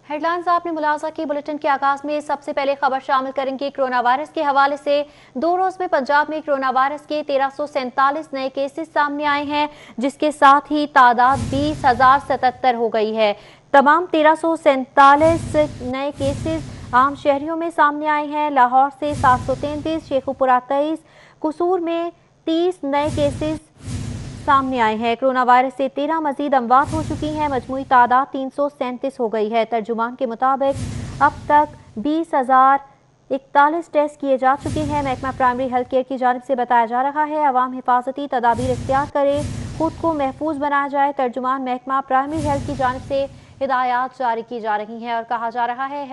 Headlines आपने मुलाजा की। Bulletin के आगाज में सबसे पहले खबर शामिल करेंगे कोरोना वायरस के हवाले से। 2 रोज में पंजाब में कोरोना वायरस के 1347 नए केसेस सामने आए हैं, जिसके साथ ही तादाद 20,077 हो गई है। तमाम 1347 नए केसेस आम शहरियों में सामने आए हैं। लाहौर से 733, शेखुपुरा 23, कसूर में 30 नए केसेस सामने आए हैं। कोरोना वायरस से 13 मजीद अमवात हो चुकी हैं। मजमूई तादाद 337 हो गई है। तर्जुमान के मुताबिक अब तक 20,041 टेस्ट किए जा चुके हैं। महकमा प्राइमरी हेल्थ केयर की जानिब से बताया जा रहा है अवाम हिफाजती तदाबीर इख्तियार करे, खुद को महफूज बनाया जाए। तर्जुमान महकमा प्राइमरी हेल्थ की जानिब से हिदायत जारी की जा रही हैं और कहा जा रहा है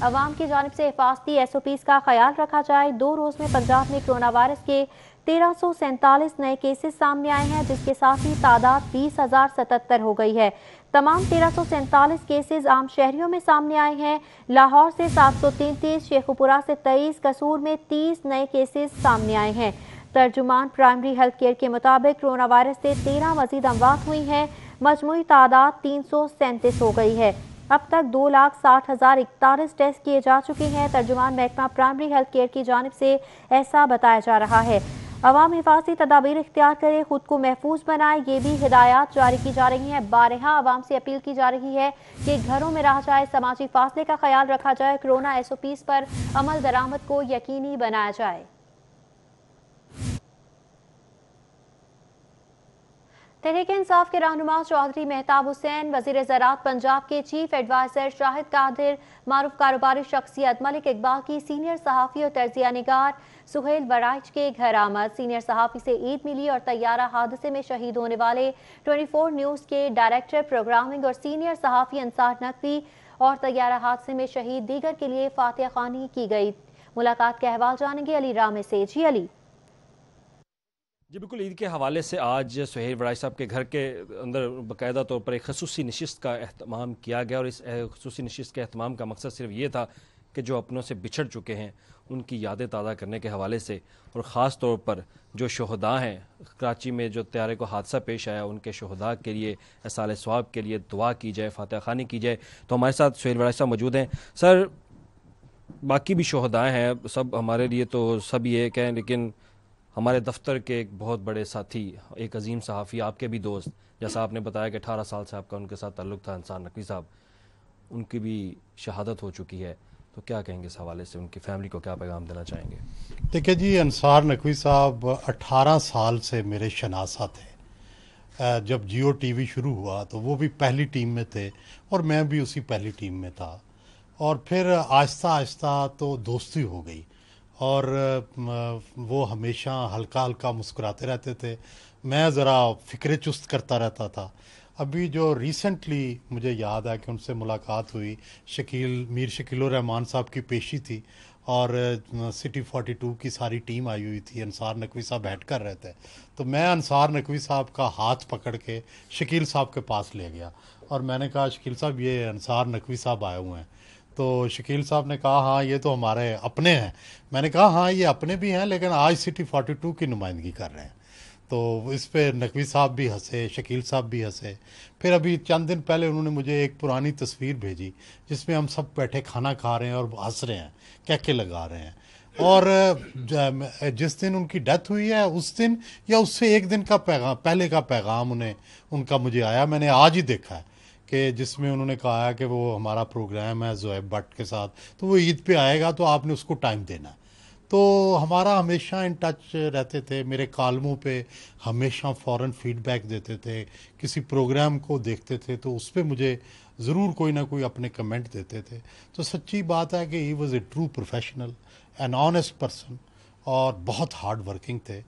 अवाम की जानिब से हिफाजती SOPs का ख्याल रखा जाए। 2 रोज में पंजाब में कोरोना वायरस के 1347 नए केसेस सामने आए हैं, जिसके साथ ही तादाद 20,077 हो गई है। तमाम 1347 केसेस आम शहरियों में सामने आए हैं। लाहौर से 733, शेखुपुरा से 23, कसूर में 30 नए केसेस सामने आए हैं। तर्जुमान प्राइमरी हेल्थ केयर के मुताबिक कोरोना वायरस से 13 मजीद अमवात हुई हैं। मजमूई तादाद 337 हो गई है। अब तक 2,60,041 टेस्ट किए जा चुके हैं। तर्जुमान महकमा प्राइमरी हेल्थ केयर की जानिब से ऐसा बताया जा रहा है अवाम हिफाजती तदाबीर इख्तियार करे, खुद को महफूज बनाए, ये भी हिदायत जारी की जा रही हैं। बारहा अवाम से अपील की जा रही है कि घरों में रहा जाए, समाजी फासले का ख्याल रखा जाए, कोरोना SOPs पर अमल दरामद को यकीनी बनाया जाए। तहरीक-ए-इंसाफ के रहनुमा चौधरी मेहताब हुसैन, वजीर ज़राअत पंजाब के चीफ एडवाइजर शाहिद कादिर, मारूफ कारोबारी शख्सियत मलिक इकबाल की सीनियर सहाफ़ी और तर्जिया निगार सुहेल वराइच के घर आमद। सीनियर सहाफ़ी से ईद मिली और तैयारा हादसे में शहीद होने वाले 24 न्यूज़ के डायरेक्टर प्रोग्रामिंग और सीनियर सहाफ़ी अंसार नकवी और तैयारा हादसे में शहीद दीगर के लिए फातिहा ख़्वानी की गई। मुलाकात के अहवाल जानेंगे अली रामे से। जी अली। जी बिल्कुल, ईद के हवाले से आज सुहेल वराइच साहब के घर के अंदर बाकायदा तौर पर एक खसूसी नशिस्त का अहतमाम किया गया और इस खसूसी नशिस्त के अहतमाम का मकसद सिर्फ ये था कि जो अपनों से बिछड़ चुके हैं उनकी यादें ताज़ा करने के हवाले से और ख़ास तौर पर जो शहदा हैं कराची में जो तैयारे को हादसा पेश आया उनके शहदा के लिए एहसाल सवाब के लिए दुआ की जाए, फातिहा ख़्वानी की जाए। तो हमारे साथ सुहेल वराइच साहब मौजूद हैं। सर, बाकी भी शहदा हैं, सब हमारे लिए तो सब ही एक हैं, लेकिन हमारे दफ्तर के एक बहुत बड़े साथी, एक अजीम सहाफ़ी, आपके भी दोस्त, जैसा आपने बताया कि 18 साल से आपका उनके साथ ताल्लुक़ था, अंसार नकवी साहब, उनकी भी शहादत हो चुकी है। तो क्या कहेंगे इस हवाले से, उनकी फैमिली को क्या पैगाम देना चाहेंगे? देखिए जी, अंसार नकवी साहब 18 साल से मेरे शनासा थे। जब जियो TV शुरू हुआ तो वो भी पहली टीम में थे और मैं भी उसी पहली टीम में था, और फिर आहिस्ता आहिस्ता तो दोस्ती हो गई और वो हमेशा हल्का हल्का मुस्कुराते रहते थे, मैं ज़रा फ़िक्र चुस्त करता रहता था। अभी जो रिसेंटली मुझे याद है कि उनसे मुलाकात हुई, मीर शकील रहमान साहब की पेशी थी और सिटी 42 की सारी टीम आई हुई थी, अंसार नकवी साहब बैठ कर रहे थे, तो मैं अंसार नकवी साहब का हाथ पकड़ के शकील साहब के पास ले गया और मैंने कहा, शकील साहब ये अंसार नकवी साहब आए हुए हैं। तो शकील साहब ने कहा, हाँ ये तो हमारे अपने हैं। मैंने कहा, हाँ ये अपने भी हैं, लेकिन आज सिटी 42 की नुमाइंदगी कर रहे हैं। तो इस पे नकवी साहब भी हंसे, शकील साहब भी हंसे। फिर अभी चंद दिन पहले उन्होंने मुझे एक पुरानी तस्वीर भेजी जिसमें हम सब बैठे खाना खा रहे हैं और हंस रहे हैं, कहके लगा रहे हैं। और जिस दिन उनकी डेथ हुई है उस दिन या उससे एक दिन का पैगाम पहले का पैगाम उनका मुझे आया, मैंने आज ही देखा है, कि जिसमें उन्होंने कहा है कि वो हमारा प्रोग्राम है ज़ोएब भट्ट के साथ, तो वो ईद पे आएगा तो आपने उसको टाइम देना है। तो हमारा हमेशा इन टच रहते थे, मेरे कालमों पे हमेशा फ़ौरन फीडबैक देते थे, किसी प्रोग्राम को देखते थे तो उस पर मुझे ज़रूर कोई ना कोई अपने कमेंट देते थे। तो सच्ची बात है कि he was A true professional, an honest person, और बहुत हार्ड वर्किंग थे।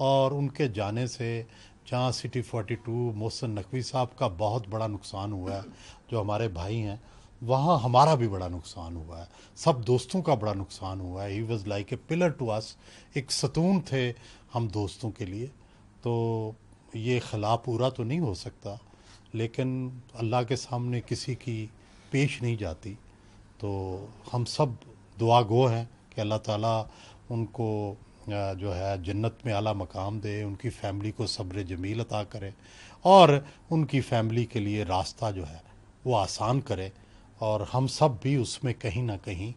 और उनके जाने से जहाँ सिटी 42 मोहसिन नकवी साहब का बहुत बड़ा नुकसान हुआ है, जो हमारे भाई हैं, वहाँ हमारा भी बड़ा नुकसान हुआ है, सब दोस्तों का बड़ा नुकसान हुआ है। He was like a pillar to us, एक सतून थे हम दोस्तों के लिए। तो ये खला पूरा तो नहीं हो सकता, लेकिन अल्लाह के सामने किसी की पेश नहीं जाती। तो हम सब दुआ गो हैं कि अल्लाह ताला उनको जो है जन्नत में आला मकाम दे, उनकी फ़ैमिली को सब्र जमील अता करे और उनकी फ़ैमिली के लिए रास्ता जो है वो आसान करे। اور ہم سب بھی اس میں کہیں نہ کہیں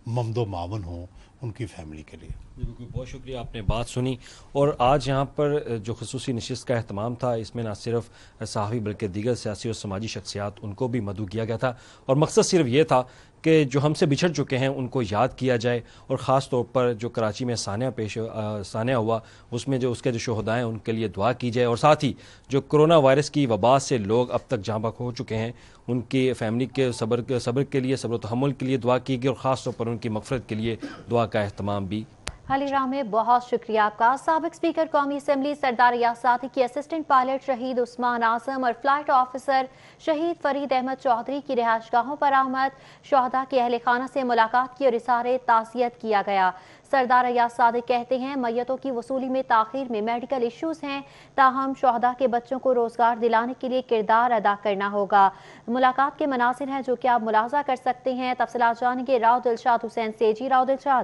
ممد و معاون ہوں ان کی فیملی کے لیے. بالکل، بہت شکریہ، آپ نے بات سنی. اور آج یہاں پر جو خصوصی نشست کا اہتمام تھا، اس میں نہ صرف صحافی بلکہ دیگر سیاسی اور سماجی شخصیات ان کو بھی مدعو کیا گیا تھا، اور مقصد صرف یہ تھا کہ جو ہم سے بچھڑ چکے ہیں ان کو یاد کیا جائے، اور خاص طور پر جو کراچی میں سانحہ ہوا اس میں جو اس کے جو شہداء ہیں ان کے لیے دعا کی جائے، اور ساتھ ہی جو کرونا وائرس کی وبا سے لوگ اب تک جاں بحق ہو چکے ہیں ان کی فیملی کے صبر کے لیے، صبر و تحمل کے لیے دعا کی گئی، اور خاص طور پر ان کی مغفرت کے لیے دعا کا اہتمام بھی. علی راہ، بہت شکریہ آپ کا. سابق اسپیکر قومی اسمبلی سردار ریاض صادق کی اسسٹنٹ پائلٹ شہید عثمان اعظم اور فلائٹ آفیسر شہید فرید احمد چودھری کی رہائش گاہوں پر آمد، شہداء کے اہل خانہ سے ملاقات کی اور اظہار تعزیت کیا گیا. سردار ریاض صادق کہتے ہیں میتوں کی وصولی میں تاخیر میں میڈیکل ایشوز ہیں، تاہم شہداء کے بچوں کو روزگار دلانے کے لیے کردار ادا کرنا ہوگا. ملاقات کے مناظر ہیں جو کہ آپ ملاحظہ کر سکتے ہیں. تفصیلات جانیں گے راؤ دلشاد حسین سے. جی راؤ دلشاد.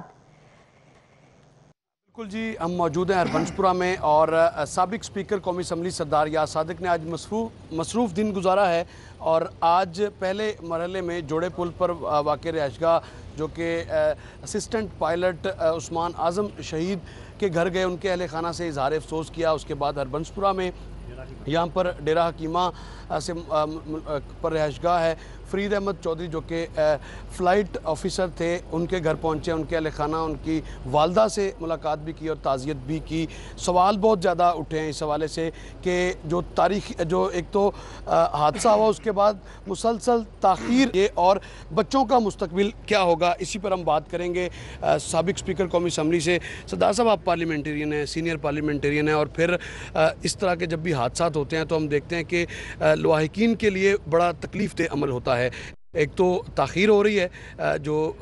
بالکل جی، ہم موجود ہیں ہربنس پورہ میں، اور سابق اسپیکر قومی اسمبلی سردار ریاض صادق نے آج مصروف دن گزارا ہے، اور آج پہلے مرحلے میں جوڑے پل پر واقع رہائش گاہ جو کہ اسسٹنٹ پائلٹ عثمان اعظم شہید کے گھر گئے، ان کے اہل خانہ سے اظہار افسوس کیا. اس کے بعد ہربنس پورہ میں یہاں پر ڈیرہ حکیمہ سے پر رہائش گاہ ہے. فرید احمد چودھری جو کہ فلائٹ آفیسر تھے، ان کے گھر پہنچے، ان کے اہل خانہ، ان کی والدہ سے ملاقات بھی کی اور تعزیت بھی کی. سوال بہت زیادہ اٹھے ہیں اس حوالے سے کہ جو ایک تو حادثہ ہوا، اس کے بعد مسلسل تاخیر یہ، اور بچوں کا مستقبل کیا ہوگا، اسی پر ہم بات کریں گے سابق اسپیکر قومی اسمبلی سے. سردار صاحب، آپ پارلیمنٹرین ہیں، سینئر پارلیمنٹرین ہیں، اور پھر اس طرح کے جب بھی حادثات ہوتے ہیں تو ہم دیکھتے ہیں کہ لواحقین کے لیے بڑا تکلیف دہ عمل ہوتا ہے. ایک تو تاخیر ہو رہی ہے جو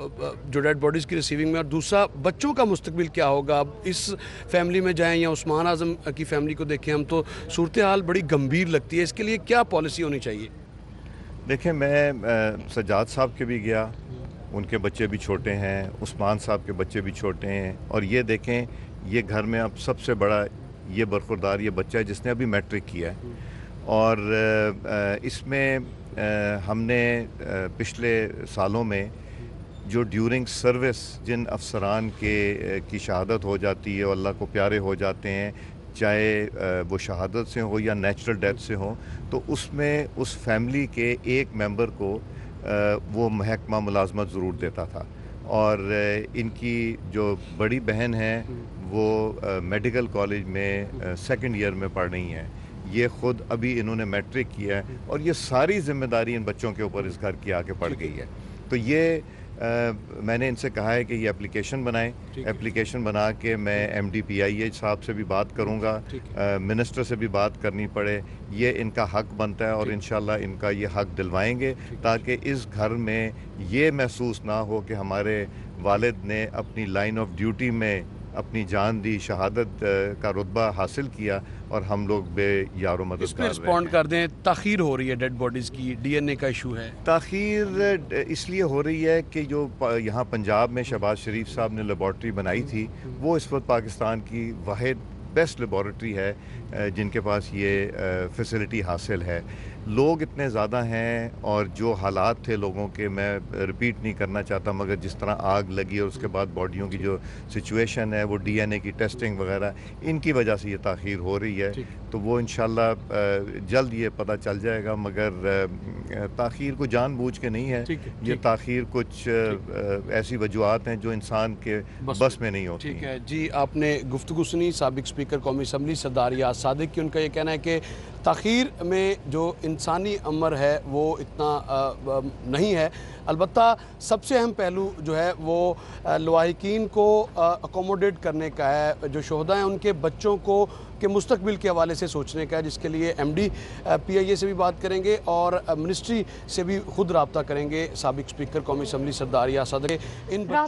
ڈیڈ باڈیز کی ریسیونگ میں، اور دوسرا بچوں کا مستقبل کیا ہوگا. اب اس فیملی میں جائیں یا عثمان اعظم کی فیملی کو دیکھیں ہم، تو صورتحال بڑی گمبھیر لگتی ہے. اس کے لیے کیا پالیسی ہونی چاہیے؟ دیکھیں، میں سجاد صاحب کے بھی گیا، ان کے بچے بھی چھوٹے ہیں، عثمان صاحب کے بچے بھی چھوٹے ہیں، اور یہ دیکھیں یہ گھر میں اب سب سے بڑا یہ برخوردار یہ بچہ ہے جس نے ابھی میٹرک کیا ہے. اور اس میں ہم نے پچھلے سالوں میں جو ڈیورنگ سروس جن افسران کی شہادت ہو جاتی ہے اور اللہ کو پیارے ہو جاتے ہیں، چاہے وہ شہادت سے ہو یا نیچرل ڈیتھ سے ہو، تو اس میں اس فیملی کے ایک ممبر کو وہ محکمہ ملازمت ضرور دیتا تھا. اور ان کی جو بڑی بہن ہے وہ میڈیکل کالج میں سیکنڈ ایئر میں پڑھ رہی ہیں. یہ خود ابھی انہوں نے میٹرک کیا ہے، اور یہ ساری ذمہ داری ان بچوں کے اوپر اس گھر کی آ کے پڑ گئی ہے. تو یہ میں نے ان سے کہا ہے کہ یہ اپلیکیشن بنائیں، اپلیکیشن بنا کے میں ایم ڈی پی آئی اے صاحب سے بھی بات کروں گا، منسٹر سے بھی بات کرنی پڑے. یہ ان کا حق بنتا ہے، اور انشاءاللہ ان کا یہ حق دلوائیں گے، تاکہ اس گھر میں یہ محسوس نہ ہو کہ ہمارے والد نے اپنی لائن آف ڈیوٹی میں اپنی جان دی، شہادت کا رتبہ حاصل کیا، اور ہم لوگ بے یار و مددگار. اس پہ رسپونڈ کر دیں، تاخیر ہو رہی ہے ڈیڈ باڈیز کی، ڈی این اے کا ایشو ہے. تاخیر اس لیے ہو رہی ہے کہ جو یہاں پنجاب میں شہباز شریف صاحب نے لیبارٹری بنائی تھی، وہ اس وقت پاکستان کی واحد بیسٹ لیبارٹری ہے جن کے پاس یہ فیسلٹی حاصل ہے. لوگ اتنے زیادہ ہیں، اور جو حالات تھے لوگوں کے میں ریپیٹ نہیں کرنا چاہتا، مگر جس طرح آگ لگی اور اس کے بعد باڈیوں کی جو سچویشن ہے، وہ ڈی این اے کی ٹیسٹنگ وغیرہ، ان کی وجہ سے یہ تاخیر ہو رہی ہے. تو وہ انشاءاللہ جلد یہ پتہ چل جائے گا، مگر تاخیر کو جان بوجھ کے نہیں ہے. یہ تاخیر کچھ ایسی وجوہات ہیں جو انسان کے بس میں نہیں ہوتی. ٹھیک ہے جی، آپ نے گفتگو سنی سابق اسپیکر قومی اسمبلی سردار ریاض صادق کی. ان کا یہ کہنا ہے کہ تاخیر میں جو انسانی عمر ہے وہ اتنا نہیں ہے. البتہ سب سے اہم پہلو جو ہے وہ لواحقین کو اکوموڈیٹ کرنے کا ہے، جو شہداء ہیں ان کے بچوں کو کے مستقبل کے حوالے سے سوچنے کا ہے، جس کے لیے ایم ڈی پی آئی اے سے بھی بات کریں گے اور منسٹری سے بھی خود رابطہ کریں گے. سابق اسپیکر قومی اسمبلی سردار ریاض صادق.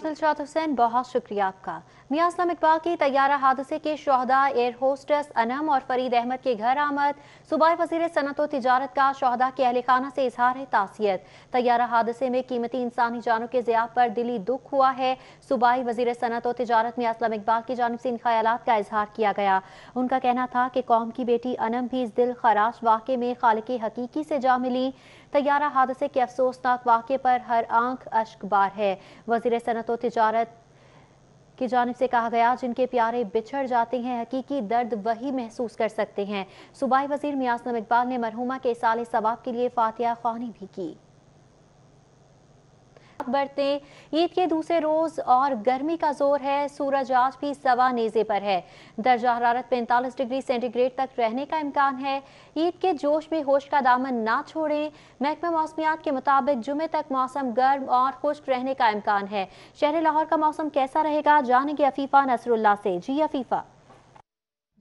دلشاد حسین، بہت شکریہ آپ کا. میاں اسلام اقبال کی طیارہ حادثے کے شہداء ایئر ہوسٹس انم اور فرید احمد کے گھر آمد. صوبائی وزیر صنعت و تجارت کا شہداء کے اہل خانہ سے اظہار تعزیت. طیارہ حادثے میں قیمتی انسانی جانوں کے ضیاع پر دلی دکھ ہوا ہے. صوبائی وزیر صنعت و تجارت میاں اسلام اقبال کی جانب سے ان خیالات کا اظہار کیا گیا. ان کا कहना था कि कौम की बेटी अनम भी इस दिल खराश वाक़े में खालिक हकीकी से जा मिली। तैयारा हादसे के अफसोसनाक वाक़े पर हर आंख अश्कबार है। वज़ीर सनअत व तिजारत की जानिब से कहा गया, जिनके प्यारे बिछड़ जाते हैं हकीकी दर्द वही महसूस कर सकते हैं। सूबाई वज़ीर मियाज़ नूर इकबाल ने मरहुमा के इसाले सवाब के लिए फातिहा ख्वानी भी की। बढ़ते ईद के दूसरे रोज और गर्मी का जोर है। सूरज आज भी सवा नेज़े पर है। दर्जा हरारत 45 डिग्री सेंटीग्रेड तक रहने का इम्कान है। ईद के जोश में होश का दामन ना छोड़ें। महकमा मौसमियात के मुताबिक जुमे तक मौसम गर्म और खुश्क रहने का इम्कान है। शहर लाहौर का मौसम कैसा रहेगा, जानेंगे अफीफा नसरुल्लाह से। जी अफीफा।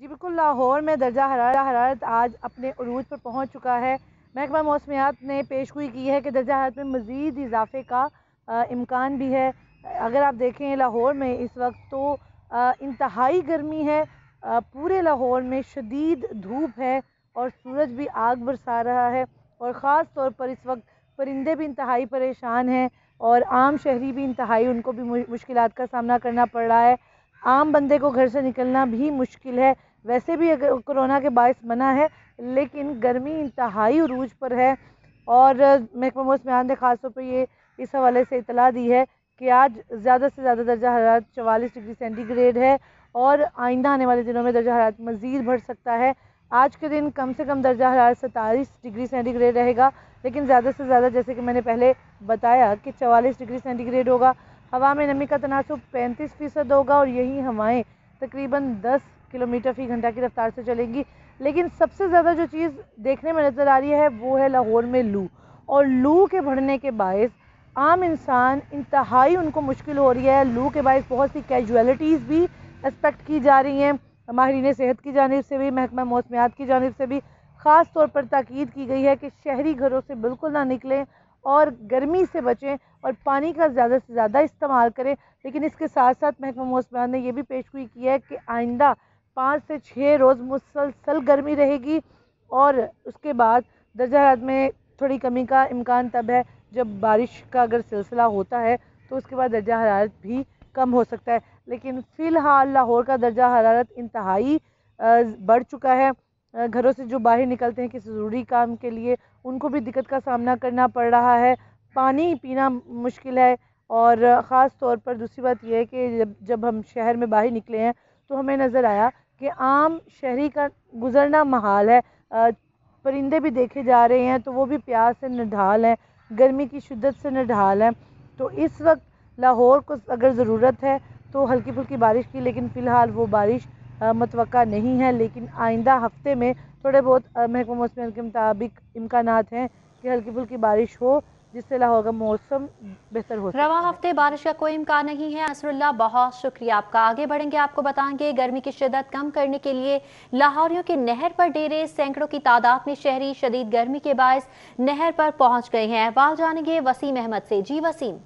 जी बिल्कुल, लाहौर में दर्जा हरारत आज अपने उरूज पर पहुंच चुका है। महकमा मौसमियात ने पेशगोई की है कि दर्जा हरारत में मज़ीद इजाफे का इम्कान भी है। अगर आप देखें लाहौर में इस वक्त तो इंतहाई गर्मी है। पूरे लाहौर में शदीद धूप है और सूरज भी आग बरसा रहा है और ख़ास तौर पर इस वक्त परिंदे भी इंतहाई परेशान हैं और आम शहरी भी इंतहाई, उनको भी मुश्किलात का सामना करना पड़ रहा है। आम बंदे को घर से निकलना भी मुश्किल है। वैसे भी अगर कोरोना के बायस मना है, लेकिन गर्मी इंतहाई उरूज पर है। और महकमा मौसमियात ने ख़ास तौर पर ये इस हवाले से इतला दी है कि आज ज़्यादा से ज़्यादा दर्जा हरारत 44 डिग्री सेंटीग्रेड है और आइंदा आने वाले दिनों में दर्जा हरारत मज़ीद बढ़ सकता है। आज के दिन कम से कम दर्जा हरारत 27 डिग्री सेंटीग्रेड रहेगा, लेकिन ज़्यादा से ज़्यादा, जैसे कि मैंने पहले बताया, कि 44 डिग्री सेंटीग्रेड होगा। हवा में नमी का तनासुब 35% होगा और यही हवाएँ तकरीबन 10 किलोमीटर फ़ी घंटा की रफ्तार से चलेंगी। लेकिन सबसे ज़्यादा जो चीज़ देखने में नज़र आ रही है वो है लाहौर में लू, और लू के बढ़ने के बायस आम इंसान इंतहाई उनको मुश्किल हो रही है। लू के बायस बहुत सी कैजुअलिटीज़ भी एक्सपेक्ट की जा रही हैं। माहिरीन सेहत की जानिब से भी, महकमा मौसमियात की जानिब से भी ख़ास तौर पर ताकीद की गई है कि शहरी घरों से बिल्कुल ना निकलें और गर्मी से बचें और पानी का ज़्यादा से ज़्यादा इस्तेमाल करें। लेकिन इसके साथ साथ महकमा मौसमियात ने यह भी पेशगोई की है कि आइंदा 5 से 6 रोज़ मुसलसल गर्मी रहेगी और उसके बाद दर्जा हरारत में थोड़ी कमी का इम्कान तब है जब बारिश का अगर सिलसिला होता है, तो उसके बाद दर्जा हरारत भी कम हो सकता है। लेकिन फ़िलहाल लाहौर का दर्जा हरारत इंतहाई बढ़ चुका है। घरों से जो बाहर निकलते हैं किसी ज़रूरी काम के लिए, उनको भी दिक्कत का सामना करना पड़ रहा है। पानी पीना मुश्किल है और ख़ास तौर पर दूसरी बात यह है कि जब हम शहर में बाहर निकले हैं तो हमें नज़र आया कि आम शहरी का गुजरना महाल है। परिंदे भी देखे जा रहे हैं तो वो भी प्यास से निढाल हैं, गर्मी की शिद्दत से निढाल हैं। तो इस वक्त लाहौर को अगर ज़रूरत है तो हल्की फुल्की बारिश की, लेकिन फ़िलहाल वो बारिश मतवक्का नहीं है। लेकिन आइंदा हफ्ते में थोड़े बहुत महकमा मौसमियात के मुताबिक इम्कानात हैं कि हल्की फुल्की बारिश हो, जिससे लाहौर का मौसम बेहतर हो। रवां हफ्ते बारिश का कोई इम्कान नहीं है। असरुल्लाह, बहुत शुक्रिया आपका। आगे बढ़ेंगे, आपको बताएंगे गर्मी की शिद्दत कम करने के लिए लाहौरियों के नहर पर डेरे। सैकड़ों की तादाद में शहरी शदीद गर्मी के बायस नहर पर पहुंच गए हैं। अहवाल जानेंगे वसीम अहमद से। जी वसीम।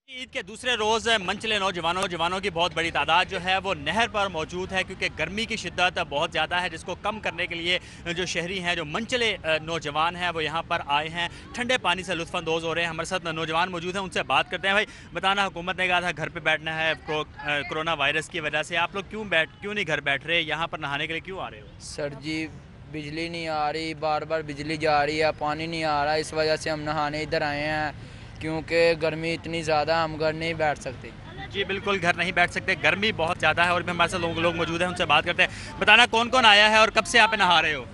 ईद के दूसरे रोज़ मंचले नौजवानों की बहुत बड़ी तादाद जो है वो नहर पर मौजूद है, क्योंकि गर्मी की शिद्दत बहुत ज़्यादा है, जिसको कम करने के लिए जो शहरी हैं, जो मंचले नौजवान हैं, वो यहाँ पर आए हैं, ठंडे पानी से लुत्फ़अंदोज़ हो रहे हैं। हमारे साथ नौजवान मौजूद हैं, उनसे बात करते हैं। भाई बताना, हुकूमत ने कहा था घर पर बैठना है कोरोना वायरस की वजह से, आप लोग क्यों नहीं घर बैठ रहे, यहाँ पर नहाने के लिए क्यों आ रहे हो? सर जी, बिजली नहीं आ रही, बार बार बिजली जा रही है, पानी नहीं आ रहा, इस वजह से हम नहाने इधर आए हैं, क्योंकि गर्मी इतनी ज़्यादा, हम घर नहीं बैठ सकते। जी बिल्कुल, घर नहीं बैठ सकते, गर्मी बहुत ज़्यादा है। और भी हमारे साथ लोग मौजूद हैं, उनसे बात करते हैं। बताना, कौन कौन आया है और कब से आप नहा रहे हो?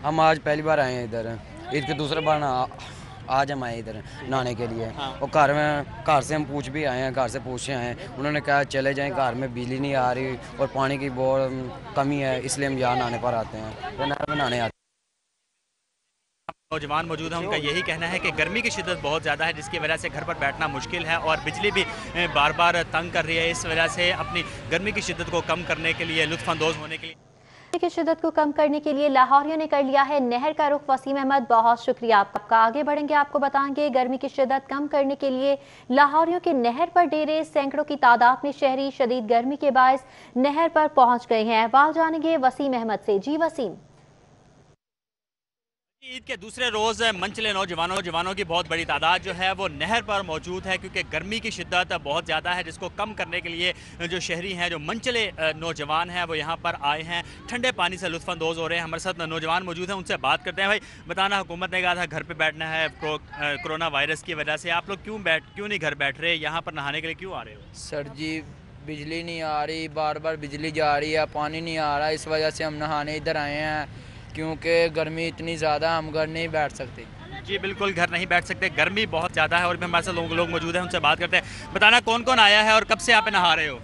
हम आज पहली बार आए हैं इधर, ईद के दूसरे बार आज हम आए इधर नहाने के लिए। और घर से हम पूछ भी आए हैं, घर से पूछे आए हैं, उन्होंने कहा चले जाएं, घर में बिजली नहीं आ रही और पानी की बहुत कमी है, इसलिए हम यहाँ नहाने पर आते हैं, तो नहर में नहाने आते हैं। नौजवान मौजूद हैं, उनका यही कहना है कि गर्मी की शिद्दत बहुत ज़्यादा है, जिसकी वजह से घर पर बैठना मुश्किल है और बिजली भी बार बार तंग कर रही है। इस वजह से अपनी गर्मी की शिद्दत को कम करने के लिए, लुत्फ़अंदोज़ होने के लिए, की शिद्दत को कम करने के लिए लाहौरियों ने कर लिया है नहर का रुख। वसीम अहमद, बहुत शुक्रिया आपका। आगे बढ़ेंगे, आपको बताएंगे गर्मी की शिद्दत कम करने के लिए लाहौरियों के नहर पर डेरे। सैकड़ों की तादाद में शहरी शदीद गर्मी के बायस नहर पर पहुंच गए हैं। अहवाल जानेंगे वसीम अहमद से। जी वसीम। ईद के दूसरे रोज़ मंचले नौजवानों की बहुत बड़ी तादाद जो है वो नहर पर मौजूद है, क्योंकि गर्मी की शिद्दत बहुत ज़्यादा है, जिसको कम करने के लिए जो शहरी हैं, जो मंचले नौजवान हैं, वो यहाँ पर आए हैं, ठंडे पानी से लुत्फ़अंदोज़ हो रहे हैं। हमारे साथ नौजवान मौजूद हैं, उनसे बात करते हैं। भाई बताना, हुकूमत ने कहा था घर पर बैठना है कोरोना वायरस की वजह से, आप लोग क्यों नहीं घर बैठ रहे, यहाँ पर नहाने के लिए क्यों आ रहे हो? सर जी बिजली नहीं आ रही, बार बार बिजली जा रही है, पानी नहीं आ रहा, इस वजह से हम नहाने इधर आए हैं, क्योंकि गर्मी इतनी ज़्यादा, हम घर नहीं बैठ सकते। जी बिल्कुल, घर नहीं बैठ सकते, गर्मी बहुत ज़्यादा है। और भी हमारे साथ लोग मौजूद हैं, उनसे बात करते हैं। बताना कौन कौन आया है और कब से यहाँ पे नहा रहे हो?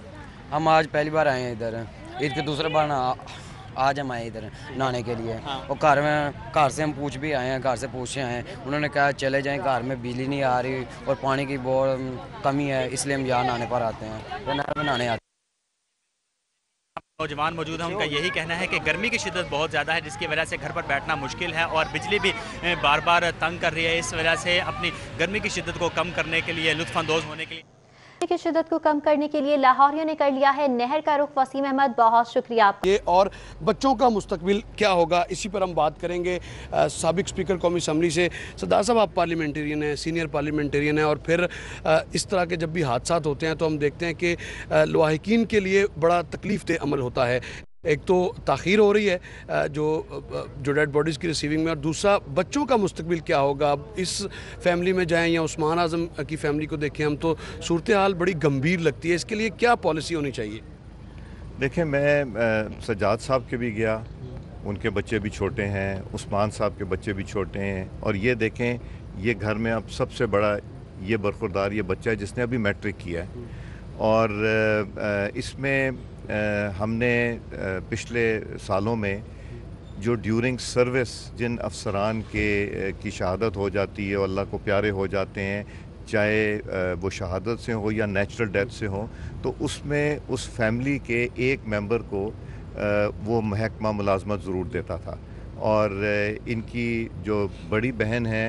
हम आज पहली बार आए हैं इधर, ईद के दूसरे बार आज हम आए इधर नहाने के लिए। और घर से हम पूछ भी आए हैं, घर से पूछे आए हैं, उन्होंने कहा चले जाएं, घर में बिजली नहीं आ रही और पानी की बहुत कमी है, इसलिए हम यहाँ नहाने पर आते हैं, तो नहर में नहाने आते हैं। नौजवान मौजूद हैं, उनका यही कहना है कि गर्मी की शिद्दत बहुत ज़्यादा है, जिसकी वजह से घर पर बैठना मुश्किल है और बिजली भी बार बार तंग कर रही है। इस वजह से अपनी गर्मी की शिद्दत को कम करने के लिए, लुत्फ़अंदोज़ होने के लिए, की शिद्दत को कम करने के लिए लाहौरियों ने कर लिया है नहर का रुख। वसीम अहमद, बहुत शुक्रिया आपका। ये और बच्चों का मुस्तकबिल क्या होगा, इसी पर हम बात करेंगे साबिक स्पीकर कौमी असम्बली से। सरदार साहब, आप पार्लियामेंटेरियन हैं, सीनियर पार्लियामेंटेरियन हैं, और फिर इस तरह के जब भी हादसात होते हैं तो हम देखते हैं कि लवाहिकीन के लिए बड़ा तकलीफ दे अमल होता है। एक तो ताख़ीर हो रही है जो डेड बॉडीज़ की रिसीविंग में, और दूसरा बच्चों का मुस्तकबिल क्या होगा। अब इस फैमिली में जाएं या उस्मान आज़म की फैमिली को देखें हम, तो सूरत हाल बड़ी गंभीर लगती है। इसके लिए क्या पॉलिसी होनी चाहिए? देखें, मैं सज्जाद साहब के भी गया, उनके बच्चे भी छोटे हैं, उस्मान साहब के बच्चे भी छोटे हैं, और ये देखें, ये घर में अब सबसे बड़ा ये बरखुरदार ये बच्चा है जिसने अभी मैट्रिक किया है। और इसमें हमने पिछले सालों में जो ड्यूरिंग सर्विस जिन अफसरान की शहादत हो जाती है और अल्लाह को प्यारे हो जाते हैं, चाहे वो शहादत से हो या नेचुरल डेथ से हो, तो उसमें उस फैमिली के एक मेंबर को वो महकमा मुलाजमत ज़रूर देता था। और इनकी जो बड़ी बहन है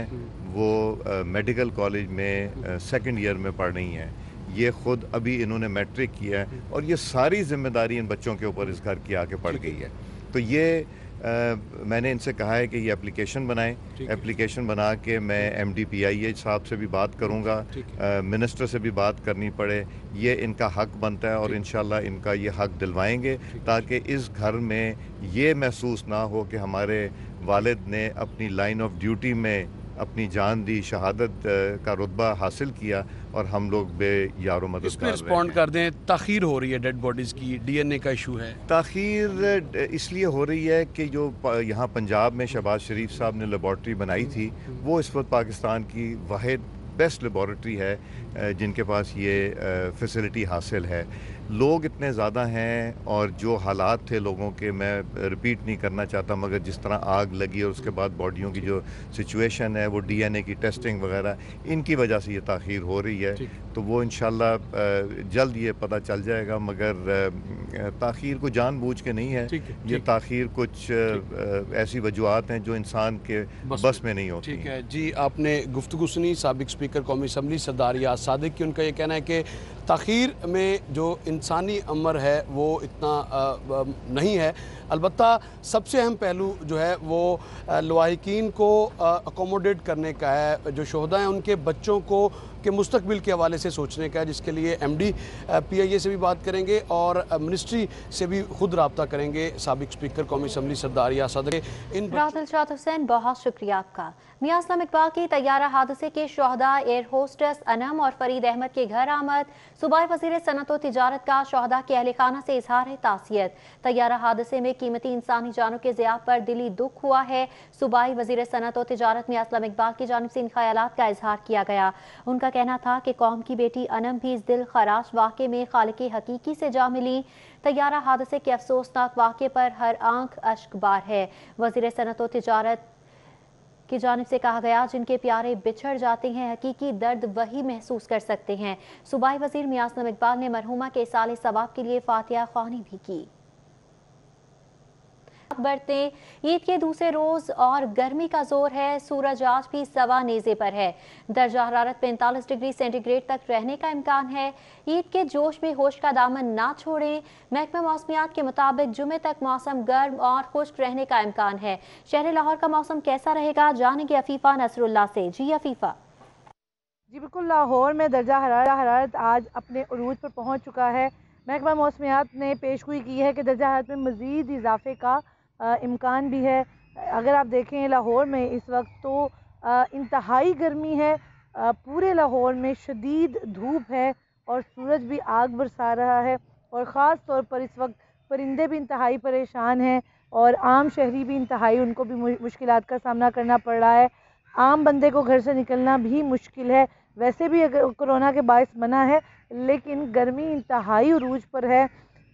वो मेडिकल कॉलेज में सेकंड ईयर में पढ़ रही हैं। ये ख़ुद अभी इन्होंने मैट्रिक किया है और ये सारी ज़िम्मेदारी इन बच्चों के ऊपर इस घर की आके पड़ गई है। तो ये मैंने इनसे कहा है कि ये एप्लीकेशन बनाएं, एप्लीकेशन बना के मैं MD PIA साहब से भी बात करूंगा, मिनिस्टर से भी बात करनी पड़े, ये इनका हक बनता है और इंशाल्लाह इनका ये हक दिलवाएंगे, ताकि इस घर में ये महसूस ना हो कि हमारे वालिद ने अपनी लाइन ऑफ ड्यूटी में अपनी जान दी, शहादत का रुतबा हासिल किया और हम लोग बेयारो मदद इस पर रिस्पॉन्ड कर दें। ताख़ीर हो रही है डेड बॉडीज़ की, DNA का इशू है। ताख़ीर इसलिए हो रही है कि जो यहाँ पंजाब में शहबाज शरीफ साहब ने लेबॉर्ट्री बनाई थी, वो इस वक्त पाकिस्तान की वाहिद बेस्ट लेबॉर्ट्री है जिनके पास ये फैसिलिटी हासिल है। लोग इतने ज़्यादा हैं और जो हालात थे लोगों के, मैं रिपीट नहीं करना चाहता, मगर जिस तरह आग लगी और उसके बाद बॉडियों की जो सिचुएशन है, वो DNA की टेस्टिंग वगैरह, इनकी वजह से ये ताख़ीर हो रही है। तो वो इंशाल्लाह जल्द ये पता चल जाएगा, मगर ताख़ीर को जानबूझ के नहीं है, ये ताख़ीर कुछ ऐसी वजूहात हैं जो इंसान के बस में नहीं होती। ठीक है जी, आपने गुफ्तगू सुनी साबिक स्पीकर कौमी असम्बली सरदार याद सादिक की। उनका ये कहना है कि ताख़ीर में जो इंसानी अमर है वो इतना नहीं है। अलबत्ता सबसे अहम पहलू जो है वो लवाहिकीन को अकोमोडेट करने का है, जो शोहदा हैं उनके बच्चों को के मुस्तकबिल के हवाले से सोचने का है, जिसके लिए MD PIA से भी बात करेंगे और मिनिस्ट्री से भी खुद रब्ता करेंगे। साबिक स्पीकर कौमी असम्बली सरदार याद सादिक। राहत हुसैन, बहुत शुक्रिया आपका। मियां असलम इकबाल की तैयारा हादसे के शोहदा एयर होस्टेस अनम और फरीद अहमद के घर आमद। सूबाई वज़ीर सनअत व तिजारत का शोहदा के अहल खाना से इजहार है तासियत। तैयारा हादसे में कीमती इंसानी जानों के ज़िया पर दिली दुख हुआ है। सूबाई वज़ीर सनअत व तिजारत मियां असलम इकबाल की जानिब से इन ख्यालात का इजहार किया गया। उनका कहना था कि कौम की बेटी अनम भी इस दिल खराश वाक़े में खालिक हकीकी से जा मिली। तैयारा हादसे के अफसोसनाक वाक़े पर हर आंख अश्कबार है। वज़ीर सनअत व तिजारत की जानिब से कहा गया, जिनके प्यारे बिछड़ जाते हैं हकीकी दर्द वही महसूस कर सकते हैं। सूबाई वज़ीर मियां असलम इकबाल ने मरहुमा के साले सवाब के लिए फातिहा ख्वानी भी की। बरतें। ईद के दूसरे रोज और गर्मी का जोर है। सूरज आज भी सवा नेज़े पर है। दर्जा हरारत 45 डिग्री सेंटीग्रेड तक रहने का इम्कान है। ईद के जोश में होश का दामन ना छोड़ें। महकमा मौसमियात के मुताबिक जुमे तक मौसम गर्म और खुश्क रहने का इम्कान है। शहर लाहौर का मौसम कैसा रहेगा, जानेंगे अफीफा नसरुल्लाह से। जी अफीफा। जी बिल्कुल, लाहौर में दर्जा हरारत आज अपने उरूज पर पहुंच चुका है। महकमा मौसमियात ने पेशगोई की है कि दर्जा हरारत में मज़ीद इजाफे का इम्कान भी है। अगर आप देखें लाहौर में इस वक्त तो इंतहाई गर्मी है। पूरे लाहौर में शदीद धूप है और सूरज भी आग बरसा रहा है। और ख़ास तौर पर इस वक्त परिंदे भी इंतहाई परेशान हैं और आम शहरी भी इंतहाई, उनको भी मुश्किलात का सामना करना पड़ रहा है। आम बंदे को घर से निकलना भी मुश्किल है। वैसे भी अगर कोरोना के बायस मना है, लेकिन गर्मी इंतहाई उरूज पर है।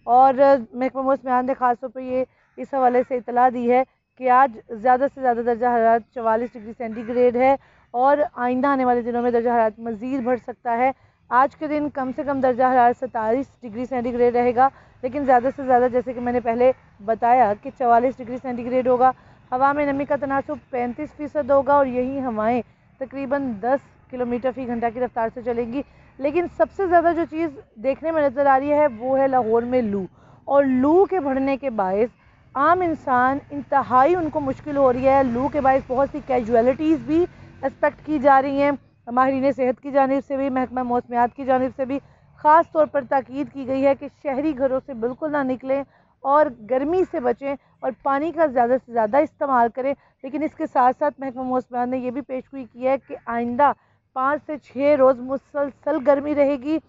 और महकमा मौसमियात ने ख़ास तौर पर ये इस हवाले से इतला दी है कि आज ज़्यादा से ज़्यादा दर्जा हरारत 44 डिग्री सेंटीग्रेड है और आइंदा आने वाले दिनों में दर्जा हरारत मज़ीद बढ़ सकता है। आज के दिन कम से कम दर्जा हरारत 27 डिग्री सेंटीग्रेड रहेगा, लेकिन ज़्यादा से ज़्यादा जैसे कि मैंने पहले बताया कि 44 डिग्री सेंटीग्रेड होगा। हवा में नमी का तनासुब 35% होगा और यही हवाएँ तकरीबन 10 किलोमीटर फ़ी घंटा की रफ्तार से चलेंगी। लेकिन सबसे ज़्यादा जो चीज़ देखने में नज़र आ रही है वो है लाहौर में लू, और लू के बढ़ने के बायस आम इंसान इंतहाई उनको मुश्किल हो रही है। लू के बायस बहुत सी कैजुअलिटीज़ भी एक्सपेक्ट की जा रही हैं। माहिरीन सेहत की जानिब से भी, महकमा मौसमियात की जानिब से भी ख़ास तौर पर ताकीद की गई है कि शहरी घरों से बिल्कुल ना निकलें और गर्मी से बचें और पानी का ज़्यादा से ज़्यादा इस्तेमाल करें। लेकिन इसके साथ साथ महकमा मौसमियात ने यह भी पेशगोई की है कि आइंदा 5 से 6 रोज़ मुसलसल गर्मी रहेगी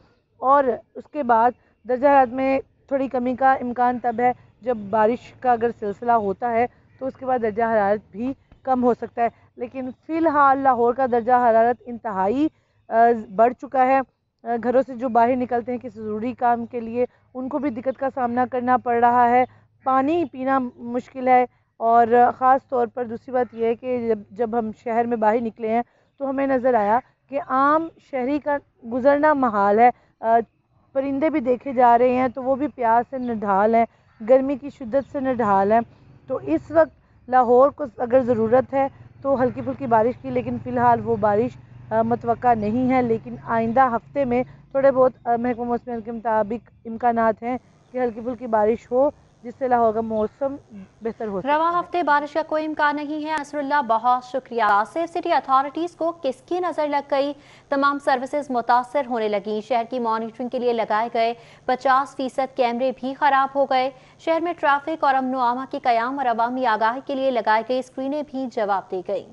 और उसके बाद दर्जा हरारत में थोड़ी कमी का इम्कान तब है जब बारिश का अगर सिलसिला होता है तो उसके बाद दर्जा हरारत भी कम हो सकता है। लेकिन फ़िलहाल लाहौर का दर्जा हरारत इंतहाई बढ़ चुका है। घरों से जो बाहर निकलते हैं किसी ज़रूरी काम के लिए, उनको भी दिक्कत का सामना करना पड़ रहा है। पानी पीना मुश्किल है और ख़ास तौर पर दूसरी बात यह है कि जब हम शहर में बाहर निकले हैं तो हमें नज़र आया कि आम शहरी का गुज़रना महाल है। परिंदे भी देखे जा रहे हैं तो वो भी प्यास से निढाल हैं, गर्मी की शिद्दत से निढाल हैं। तो इस वक्त लाहौर को अगर ज़रूरत है तो हल्की फुल्की बारिश की, लेकिन फ़िलहाल वो बारिश मतवक्का नहीं है। लेकिन आइंदा हफ्ते में थोड़े बहुत महकमा मौसमियात के मुताबिक इम्कानात हैं कि हल्की फुल्की बारिश हो, जिससे लाहौर का मौसम बेहतर हो। रवां हफ्ते बारिश का कोई इम्कान नहीं है। असरुल्लाह, बहुत शुक्रिया। सेफ सिटी अथॉरिटीज़ को किसकी नज़र लग गई? तमाम सर्विसेज मुतासर होने लगी। शहर की मॉनिटरिंग के लिए लगाए गए 50% कैमरे भी ख़राब हो गए। शहर में ट्रैफिक और अमन आमा की क़याम और अवामी आगाही के लिए लगाई गई स्क्रीनें भी जवाब दे गई।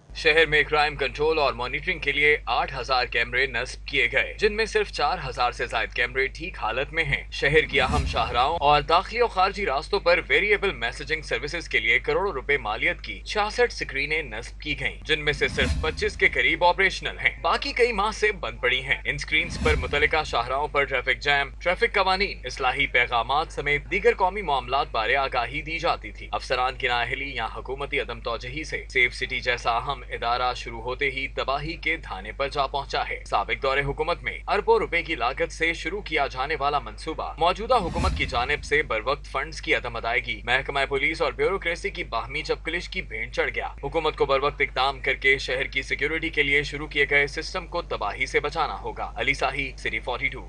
शहर में क्राइम कंट्रोल और मॉनिटरिंग के लिए 8000 कैमरे नस्ब किए गए, जिनमें सिर्फ 4000 से ज्यादा कैमरे ठीक हालत में हैं। शहर की अहम शाहराहों और दाखिली और खारजी रास्तों पर वेरिएबल मैसेजिंग सर्विसेज के लिए करोड़ों रुपए मालियत की 66 स्क्रीनें नस्ब की गयी, जिनमें से सिर्फ 25 के करीब ऑपरेशनल हैं। बाकी कई माह से बंद पड़ी हैं। इन स्क्रीन पर मुतल्लिका शाहराहों पर ट्रैफिक जैम, ट्रैफिक कवानीन, इस्लाही पैगामात समेत दीगर कौमी मामलात बारे आगाही दी जाती थी। अफसरान की नाअहली या हुकूमती अदम तौजही से सेफ सिटी जैसा अहम इदारा शुरू होते ही तबाही के धाने पर जा पहुंचा है। साबिक दौरे हुकूमत में अरबों रुपए की लागत से शुरू किया जाने वाला मंसूबा मौजूदा हुकूमत की जानिब से बरवक्त फंड्स की अदम अदायगी, महकमा पुलिस और ब्यूरोक्रेसी की बाहमी चपकलिश की भेंट चढ़ गया। हुकूमत को बरवक्त इकदाम करके शहर की सिक्योरिटी के लिए शुरू किए गए सिस्टम को तबाही से बचाना होगा। अली साही, सिटी 42।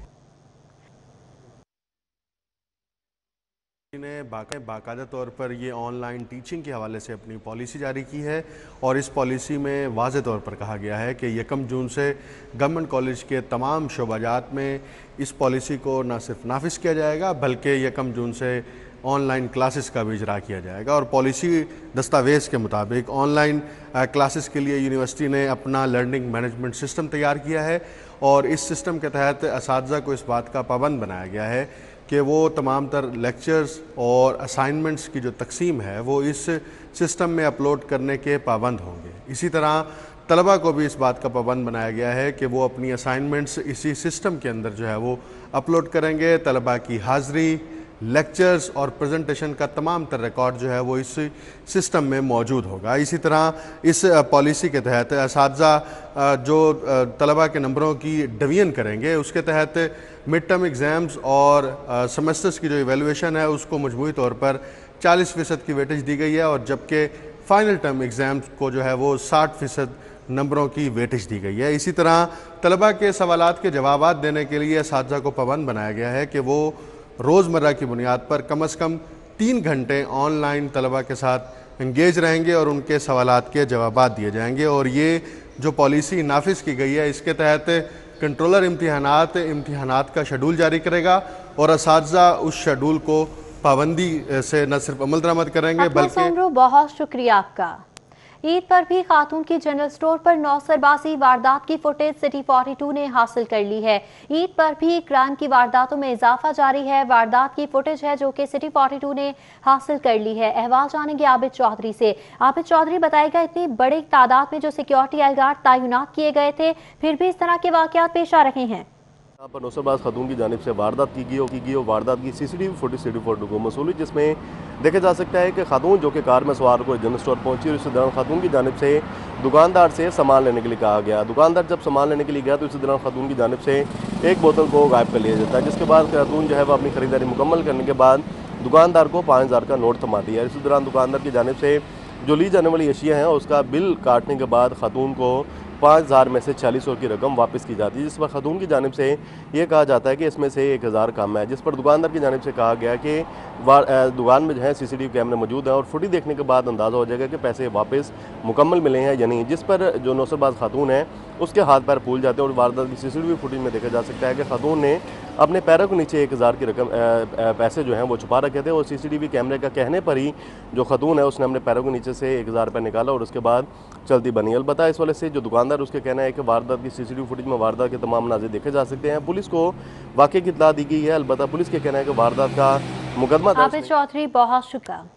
ने बाकायदा तौर पर ये ऑनलाइन टीचिंग के हवाले से अपनी पॉलिसी जारी की है और इस पॉलिसी में वाज़े तौर पर कहा गया है कि 1 जून से गवर्नमेंट कॉलेज के तमाम शोबाजात में इस पॉलिसी को न सिर्फ नाफिज किया जाएगा बल्कि 1 जून से ऑनलाइन क्लासेस का भी इजरा किया जाएगा। और पॉलिसी दस्तावेज़ के मुताबिक ऑनलाइन क्लासेस के लिए यूनिवर्सिटी ने अपना लर्निंग मैनेजमेंट सिस्टम तैयार किया है और इस सिस्टम के तहत असातिज़ा को इस बात का पाबंद बनाया गया है कि वो तमाम तर लेक्चर्स और असाइनमेंट्स की जो तकसीम है वो इस सिस्टम में अपलोड करने के पाबंद होंगे। इसी तरह तलबा को भी इस बात का पाबंद बनाया गया है कि वो अपनी असाइनमेंट्स इसी सिस्टम के अंदर जो है वो अपलोड करेंगे। तलबा की हाज़िरी, लेक्चर्स और प्रेजेंटेशन का तमाम तर रिकॉर्ड जो है वो इस सिस्टम में मौजूद होगा। इसी तरह इस पॉलिसी के तहत असातिज़ा जो तलबा के नंबरों की डिवीजन करेंगे, उसके तहत मिड टर्म एग्ज़ाम्स और सेमेस्टर्स की जो इवेलुएशन है उसको मजमूई तौर पर 40% की वेटेज दी गई है, और जबकि फ़ाइनल टर्म एग्ज़ाम्स को जो है वो 60% नंबरों की वेटेज दी गई है। इसी तरह तलबा के सवालात के जवाबात देने के लिए असातिज़ा को पाबंद बनाया गया है कि वो रोज़मर्रा की बुनियाद पर कम से कम 3 घंटे ऑनलाइन तलबा के साथ इंगेज रहेंगे और उनके सवालात के जवाबात दिए जाएंगे। और ये जो पॉलिसी नाफिज की गई है, इसके तहत कंट्रोलर इम्तिहानात का शेड्यूल जारी करेगा और असातिज़ा उस शेड्यूल को पाबंदी से न सिर्फ अमल दरामद करेंगे बल्कि। बहुत शुक्रिया आपका। ईद पर भी खातून की जनरल स्टोर पर 9 सरबाजी वारदात की फुटेज सिटी 42 ने हासिल कर ली है। ईद पर भी क्राइम की वारदातों में इजाफा जारी है। वारदात की फुटेज है जो कि सिटी 42 ने हासिल कर ली है। अहवाल जानेंगे आबिद चौधरी से। आबिद चौधरी, बताएगा इतनी बड़ी तादाद में जो सिक्योरिटी एहलकार तैनात किए गए थे, फिर भी इस तरह के वाकयात पेश आ रहे हैं। यहाँ पर नौसरबाज खातून की जानिब से वारदात की गई और वारदात की CCTV फुटेज सिटी 42 को मसूल, जिसमें देखा जा सकता है कि खातून जो कि कार में सवार को जनरल स्टोर पहुंची और इस दौरान खातून की जानिब से दुकानदार से सामान लेने के लिए कहा गया। दुकानदार जब सामान लेने के लिए गया तो इस दौरान खातून की जानिब से एक बोतल को गायब कर लिया जाता है, जिसके बाद खातून जो है वो अपनी खरीदारी मुकम्मल करने के बाद दुकानदार को 5000 का नोट थमा दिया। इसी दौरान दुकानदार की जानिब से जो ली जाने वाली अशिया हैं उसका बिल काटने के बाद खातून को 5000 में से 4000 की रकम वापस की जाती है, जिस पर खातून की जानिब से ये कहा जाता है कि इसमें से 1000 कम है, जिस पर दुकानदार की जानिब से कहा गया कि दुकान में जो है CCTV कैमरे मौजूद हैं और फुटेज देखने के बाद अंदाज़ा हो जाएगा कि पैसे वापस मुकम्मल मिले हैं या नहीं, जिस पर जो नौसरबाज खातून है उसके हाथ पैर फूल जाते हैं। और वारदात की CCTV फुटेज में देखा जा सकता है कि खातून ने अपने पैरों के नीचे 1000 की रकम पैसे जो हैं वो छुपा रखे थे और CCTV कैमरे का कहने पर ही जो खातून है उसने अपने पैरों के नीचे से 1000 रुपये निकाला और उसके बाद चलती बनी। अलबत्ता इस वाले से जो दुकानदार उसके कहना है कि वारदात की CCTV फुटेज में वारदात के तमाम मनाज़िर देखे जा सकते हैं। पुलिस को वाक़े की इत्तला दी गई है। अलबत्ता पुलिस के कहना है कि वारदात का मुकदमा। आबिद चौधरी, बहुत शुक्रिया।